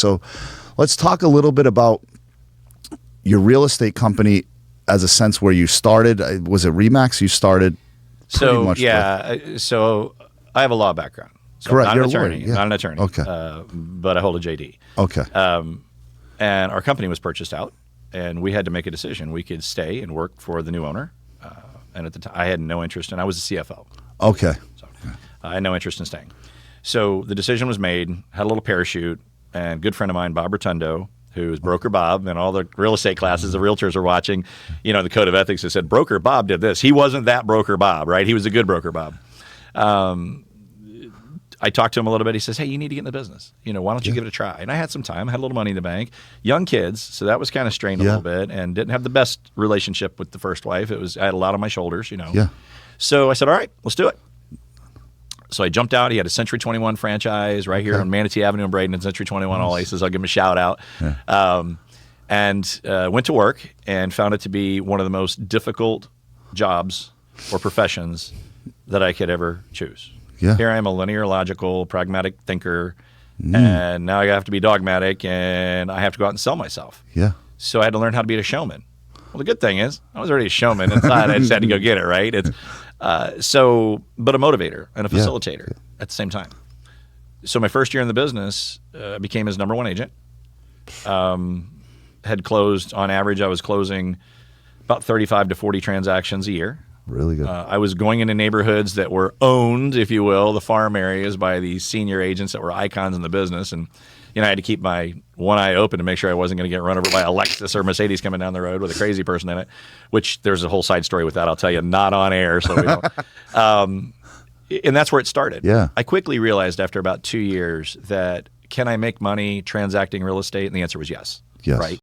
So let's talk a little bit about your real estate company as a sense where you started. Was it Remax? You started pretty much. So I have a law background. So Correct. I'm You're not an attorney. a lawyer, yeah. Not an attorney. Okay. But I hold a JD. Okay. And our company was purchased out, and we had to make a decision. We could stay and work for the new owner. And at the time, I had no interest, and I was the CFO. Okay. So I had no interest in staying. So the decision was made, had a little parachute, and a good friend of mine, Bob Rotundo, who's Broker Bob, and all the real estate classes, the realtors are watching, the code of ethics that said, Broker Bob did this. He wasn't that Broker Bob, right? He was a good Broker Bob. I talked to him a little bit. He says, hey, you need to get in the business. Why don't you give it a try? And I had some time. I had a little money in the bank. Young kids, so that was kind of strained a little bit, and didn't have the best relationship with the first wife. I had a lot on my shoulders, Yeah. So I said, all right, let's do it. So I jumped out. He had a Century 21 franchise right here on Manatee Avenue in Braden, and Century 21 all aces. I'll give him a shout out. Yeah. And went to work and found it to be one of the most difficult jobs or professions that I could ever choose. Yeah. Here I am, a linear, logical, pragmatic thinker, and now I have to be dogmatic, and I have to go out and sell myself. Yeah. So I had to learn how to be a showman. Well, the good thing is I was already a showman inside. I just had to go get it, right? It's but a motivator and a facilitator at the same time. So my first year in the business, I became his number one agent. Had closed, on average, I was closing about 35 to 40 transactions a year. Really good. I was going into neighborhoods that were owned, if you will, the farm areas, by these senior agents that were icons in the business. And, I had to keep my one eye open to make sure I wasn't going to get run over by a Lexus or Mercedes coming down the road with a crazy person in it, which there's a whole side story with that. I'll tell you, not on air. So we don't. And that's where it started. Yeah. I quickly realized after about 2 years that can I make money transacting real estate? And the answer was yes. Yes. Right.